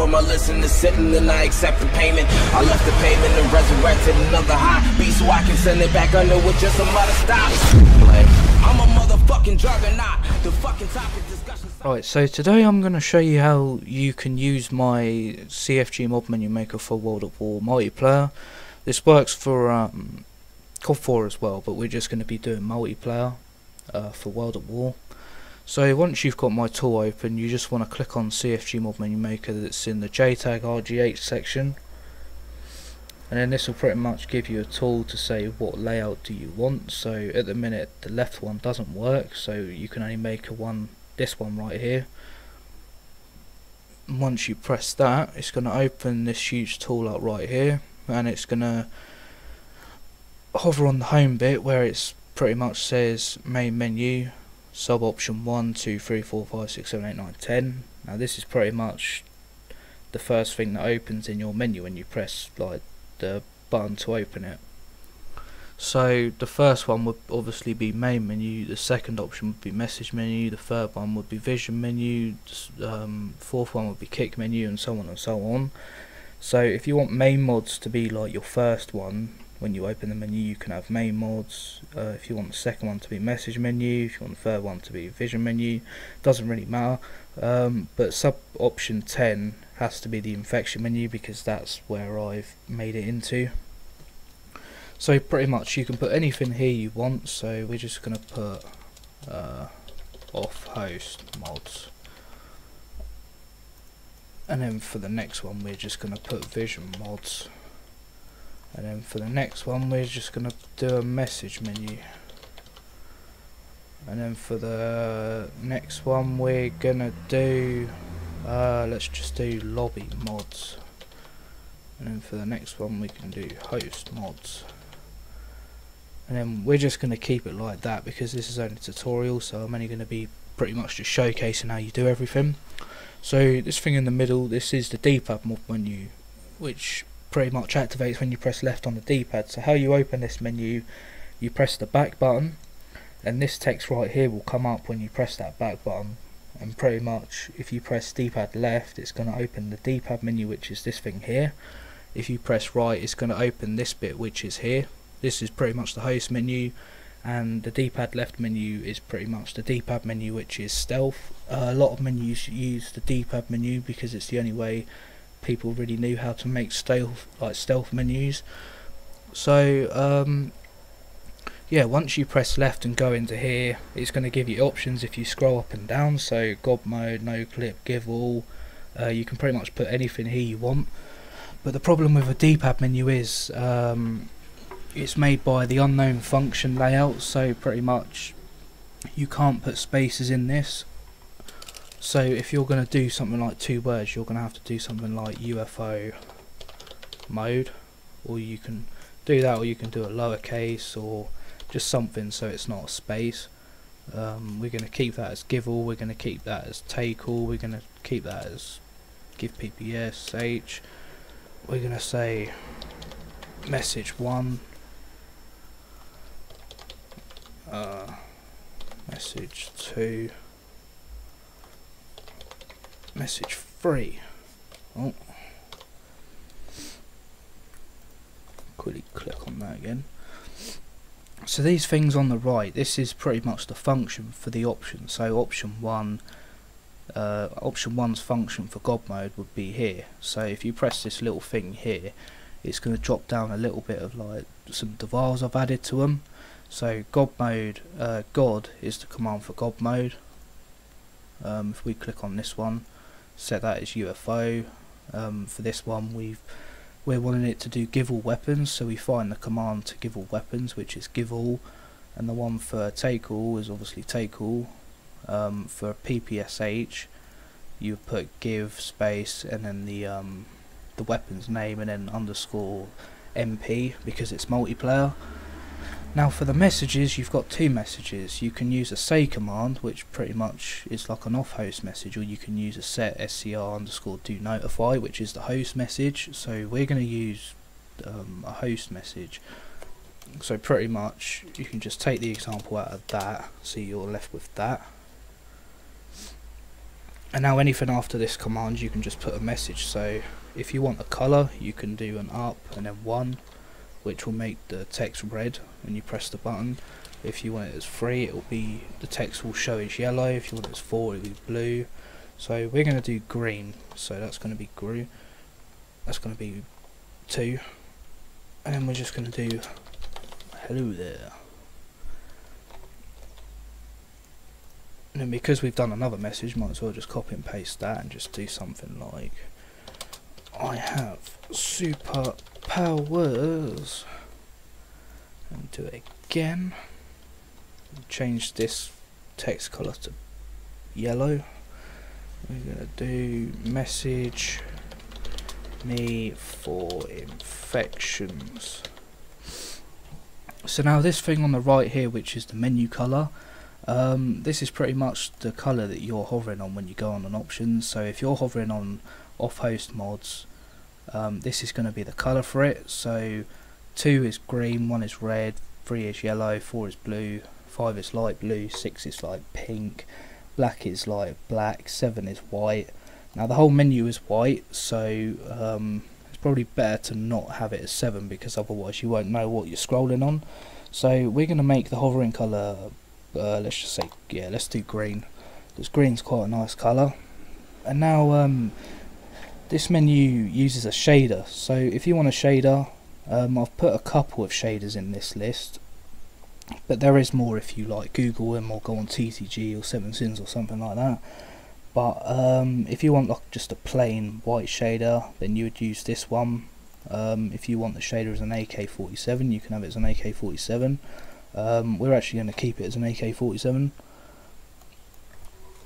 from I listen to sitting and I accept the payment. I left the payment and resurrected another high beat so I can send it back under with just some other stops. I'm a motherfucking juggernaut. The fucking topic discussion. Right, so today I'm going to show you how you can use my CFG mod menu maker for World at War multiplayer. This works for COD WAW as well, but we're just going to be doing multiplayer for World at War. So once you've got my tool open, you just want to click on CFG mod menu maker that's in the JTAG RGH section, and then this will pretty much give you a tool to say what layout do you want. So at the minute the left one doesn't work, so you can only make this one right here. And once you press that, it's going to open this huge tool up right here, and it's going to hover on the home bit where it's pretty much says main menu, sub option 1, 2, 3, 4, 5, 6, 7, 8, 9, 10. Now this is pretty much the first thing that opens in your menu when you press like the button to open it. So the first one would obviously be main menu, the second option would be message menu, the third one would be vision menu, fourth one would be kick menu, and so on and so on. So if you want main mods to be like your first one when you open the menu, you can have main mods. If you want the second one to be message menu, if you want the third one to be vision menu, doesn't really matter. But sub option 10 has to be the infection menu because that's where I've made it into. So pretty much you can put anything here you want. So we're just going to put off host mods, and then for the next one we're just going to put vision mods. And then for the next one we're just going to do a message menu. And then for the next one we're going to do, let's just do lobby mods. And then for the next one we can do host mods. And then we're just going to keep it like that because this is only a tutorial, so I'm only going to be pretty much just showcasing how you do everything. So this thing in the middle, this is the D-pad mod menu, which pretty much activates when you press left on the D-pad. So how you open this menu, you press the back button, and this text right here will come up when you press that back button. And pretty much if you press D-pad left, it's going to open the D-pad menu, which is this thing here. If you press right, it's going to open this bit, which is here. This is pretty much the host menu, and the D-pad left menu is pretty much the D-pad menu, which is stealth. A lot of menus use the D-pad menu because it's the only way people really knew how to make stealth menus. So yeah, once you press left and go into here, it's going to give you options if you scroll up and down. So God mode, no clip, give all. You can pretty much put anything here you want. But the problem with a D-pad menu is it's made by the unknown function layout, so pretty much you can't put spaces in this. So if you're going to do something like 2 words, you're going to have to do something like UFO mode, or you can do that, or you can do a lowercase or just something so it's not a space. We're going to keep that as give all, we're going to keep that as take all, we're going to keep that as give PPS H, we're going to say message 1, message 2, message 3. Oh, quickly click on that again. So these things on the right, this is pretty much the function for the option. So option 1, option 1's function for God mode would be here. So if you press this little thing here, it's going to drop down a little bit of like some devals I've added to them. So God mode, God is the command for God mode. If we click on this one, set that as UFO. For this one we're wanting it to do give all weapons, so we find the command to give all weapons, which is give all, and the one for take all is obviously take all. For PPSH you put give space and then the weapon's name and then underscore MP because it's multiplayer. Now for the messages, you've got 2 messages. You can use a say command, which pretty much is like an off host message, or you can use a set scr underscore do notify, which is the host message. So we're going to use a host message. So pretty much you can just take the example out of that, so you're left with that. And now anything after this command you can just put a message. So if you want a colour, you can do an up and then 1, which will make the text red when you press the button. If you want it as 3, it will be, the text will show as yellow. If you want it as 4, it will be blue. So we're going to do green, so that's going to be that's going to be 2, and then we're just going to do hello there. And then because we've done another message, might as well just copy and paste that and just do something like, I have super powers, and do it again. Change this text colour to yellow. We're going to do message me for infections. So now this thing on the right here, which is the menu colour, this is pretty much the colour that you're hovering on when you go on an option. So if you're hovering on off-host mods, this is going to be the colour for it. So 2 is green, 1 is red, 3 is yellow, 4 is blue, 5 is light blue, 6 is light pink, black is light black, 7 is white. Now the whole menu is white, so it's probably better to not have it as 7, because otherwise you won't know what you're scrolling on. So we're going to make the hovering colour, let's just say, yeah, let's do green, because green's quite a nice colour. And now this menu uses a shader, so if you want a shader, I've put a couple of shaders in this list, but there is more if you like Google them or go on TCG or 7sins or something like that. But if you want like just a plain white shader, then you would use this one. If you want the shader as an AK-47, you can have it as an AK-47. We're actually going to keep it as an AK-47.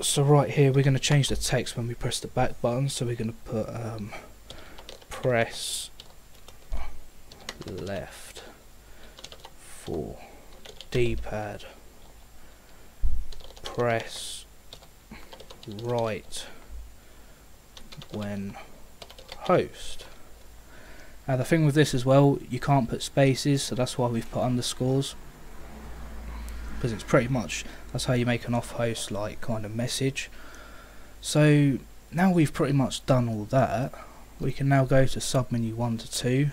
So right here we're going to change the text when we press the back button, so we're going to put press left for D-pad, press right when host. Now the thing with this as well, you can't put spaces, so that's why we've put underscores, because it's pretty much, that's how you make an off-host like kind of message. So now we've pretty much done all that, we can now go to submenu 1 to 2.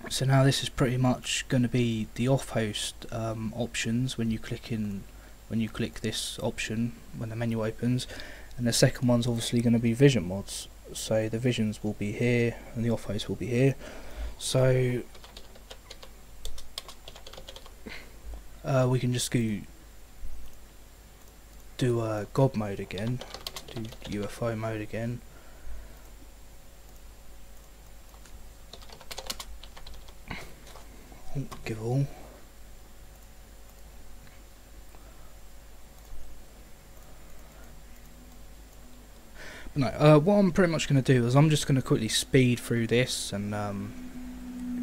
So now this is pretty much going to be the off-host options when you click this option when the menu opens, and the second one's obviously going to be vision mods. So the visions will be here and the off-host will be here. So we can just do God mode again, do UFO mode again. Give all. But no, what I'm pretty much going to do is I'm just going to quickly speed through this and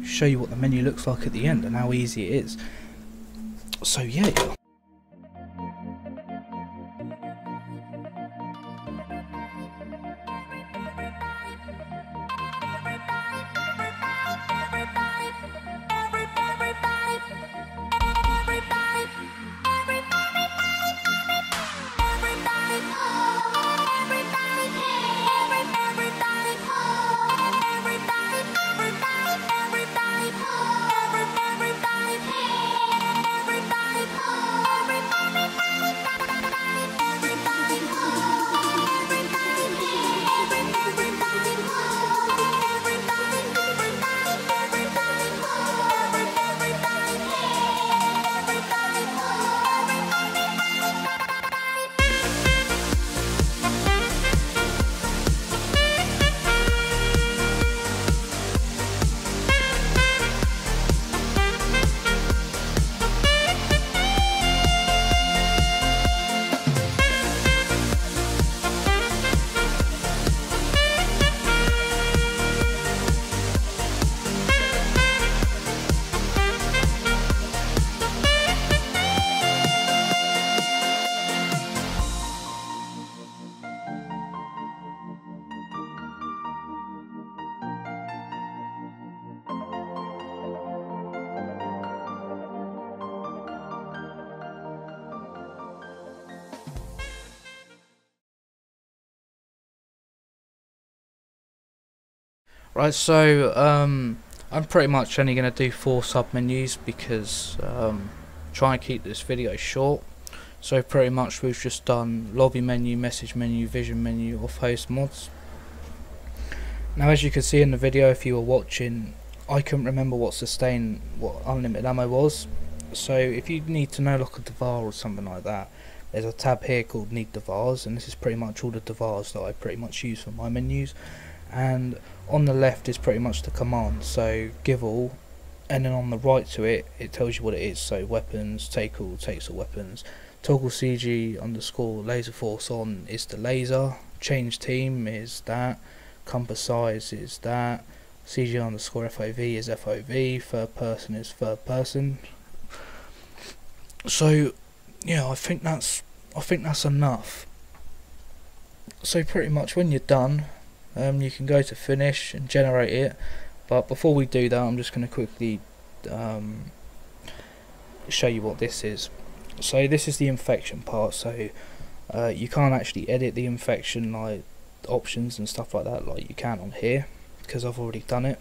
show you what the menu looks like at the end and how easy it is. So yeah. Right, so I'm pretty much only going to do 4 submenus because try and keep this video short. So pretty much we've just done lobby menu, message menu, vision menu, off host mods. Now as you can see in the video, if you were watching, I couldn't remember what unlimited ammo was. So if you need to know like a DVAR or something like that, there's a tab here called Need DVARs, and this is pretty much all the DVARs that I pretty much use for my menus. And on the left is pretty much the command, so give all, and then on the right to it, it tells you what it is. So weapons, take all, takes all weapons, toggle CG underscore laser force on is the laser, change team is that, compass size is that, CG underscore FOV is FOV, third person is third person. So yeah, I think that's enough. So pretty much when you're done, you can go to finish and generate it, but before we do that, I'm just going to quickly show you what this is. So this is the infection part. So you can't actually edit the infection like options and stuff like that like you can on here, because I've already done it.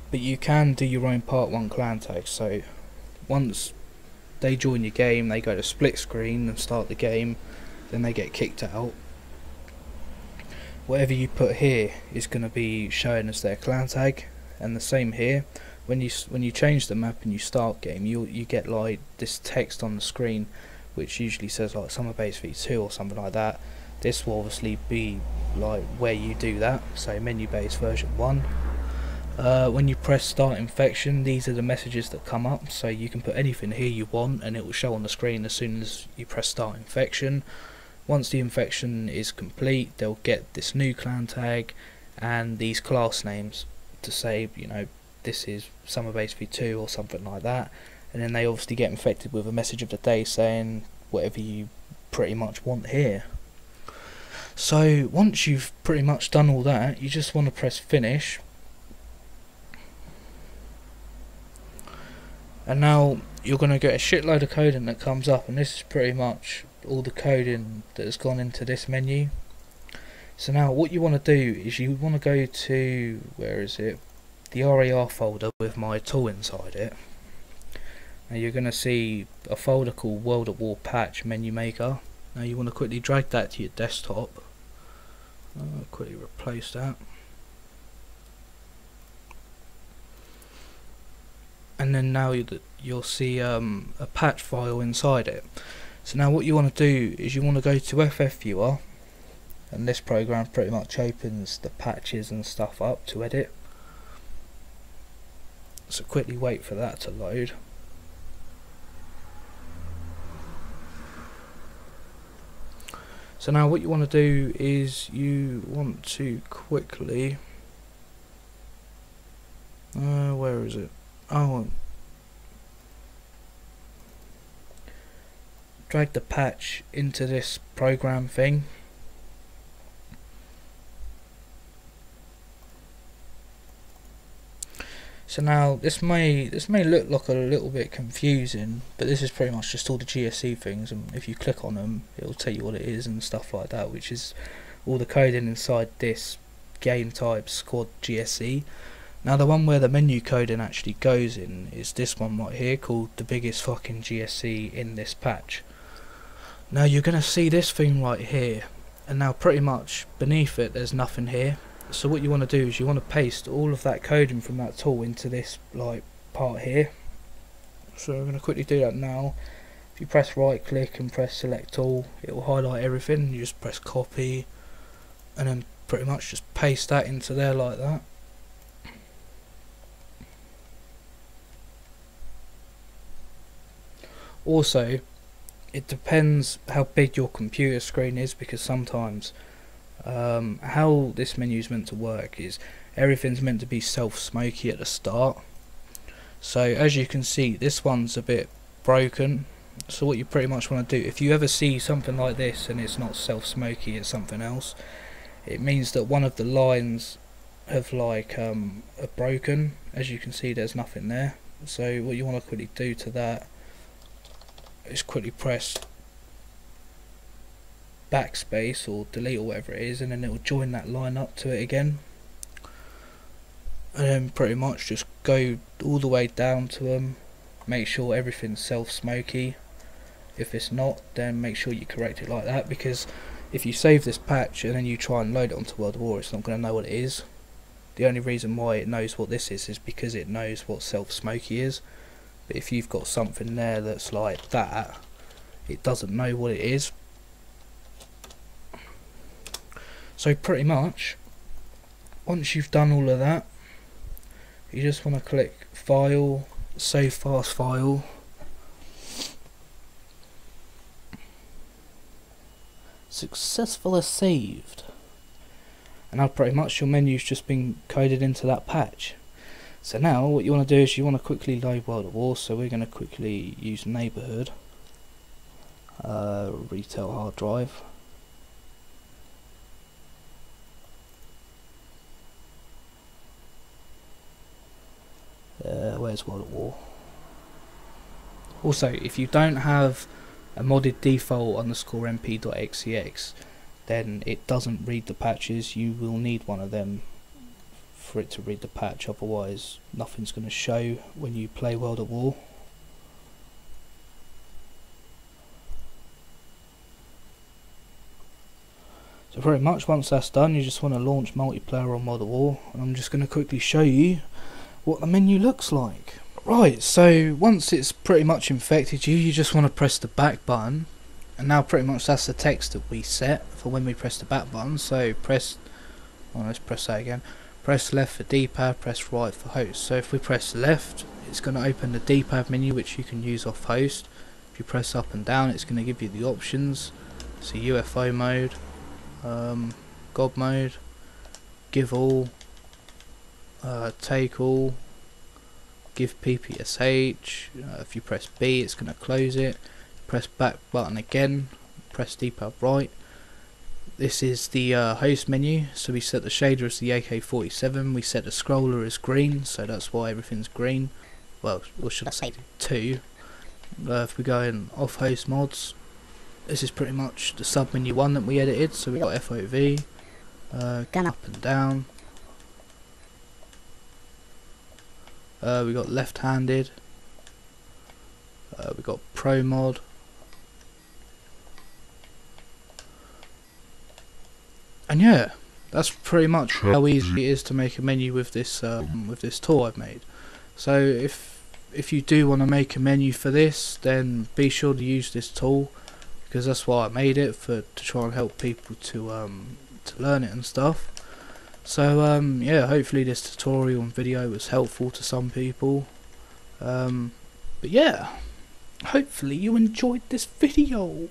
But you can do your own part 1 clan tag. So once they join your game, they go to split screen and start the game, then they get kicked out. Whatever you put here is going to be shown as their clan tag, and the same here. When you change the map and you start game, you get like this text on the screen, which usually says like Summer Base v2 or something like that. This will obviously be like where you do that, so menu base version 1. When you press start infection, these are the messages that come up, so you can put anything here you want and it will show on the screen as soon as you press start infection. Once the infection is complete, they'll get this new clan tag and these class names to say, you know, this is Summer Base v2 or something like that, and then they obviously get infected with a message of the day saying whatever you pretty much want here. So once you've pretty much done all that, you just want to press finish, and now you're going to get a shitload of coding that comes up, and this is pretty much all the coding that has gone into this menu. So now what you want to do is you want to go to, where is it, the RAR folder with my tool inside it. Now you're going to see a folder called World at War Patch Menu Maker. Now you want to quickly drag that to your desktop. I'll quickly replace that. And then now you'll see a patch file inside it. So now what you want to do is you want to go to FF Viewer, and this program pretty much opens the patches and stuff up to edit. So quickly wait for that to load. So now what you want to do is you want to quickly where is it? Oh, drag the patch into this program thing. So now this may look like a little bit confusing, but this is pretty much just all the GSC things, and if you click on them it'll tell you what it is and stuff like that, which is all the coding inside this game type squad GSC. Now the one where the menu coding actually goes in is this one right here, called the biggest fucking GSC in this patch. Now you're going to see this thing right here, and now pretty much beneath it there's nothing here. So what you want to do is you want to paste all of that coding from that tool into this like part here. So I'm going to quickly do that now. If you press right click and press select all, it will highlight everything. You just press copy and then pretty much just paste that into there like that. Also, it depends how big your computer screen is, because sometimes how this menu is meant to work is everything's meant to be self-Smokey at the start. So as you can see, this one's a bit broken. So what you pretty much want to do, if you ever see something like this and it's not self-Smokey, it's something else, it means that one of the lines have like are broken. As you can see, there's nothing there. So what you want to quickly do to that is quickly press backspace or delete or whatever it is, and then it will join that line up to it again. and then pretty much just go all the way down to them, make sure everything's self-Smokey. If it's not, then make sure you correct it like that, because if you save this patch and then you try and load it onto World War, it's not going to know what it is. The only reason why it knows what this is because it knows what self-Smokey is. But if you've got something there that's like that, it doesn't know what it is. So pretty much, once you've done all of that, you just want to click File, Save Fast File. Successfully saved. And now pretty much your menu's just been coded into that patch. So now what you want to do is you want to quickly load World at War, so we're going to quickly use neighbourhood, retail hard drive. Where's World at War? Also, if you don't have a modded default _mp.xkx, then it doesn't read the patches. You will need one of them for it to read the patch, otherwise nothing's going to show when you play World at War. So pretty much once that's done, you just want to launch multiplayer on World at War, and I'm just going to quickly show you what the menu looks like. Right, so once it's pretty much infected you, you just want to press the back button, and now pretty much that's the text that we set for when we press the back button. So press, well, let's press that again. Press left for D-pad, press right for host. So if we press left, it's going to open the D-pad menu, which you can use off host. If you press up and down, it's going to give you the options. So UFO mode, God mode, give all, take all, give PPSH. If you press B, it's going to close it. Press back button again, press D-pad right. This is the host menu, so we set the shader as the AK-47, we set the scroller as green, so that's why everything's green. Well, or should I say 2. If we go in off host mods, this is pretty much the sub menu 1 that we edited. So we got FOV, gun up and down, we got left-handed, we got pro mod, and yeah, that's pretty much how easy it is to make a menu with this tool I've made. So if you do want to make a menu for this, then be sure to use this tool, because that's why I made it, to try and help people to learn it and stuff. So yeah, hopefully this tutorial and video was helpful to some people. But yeah, hopefully you enjoyed this video.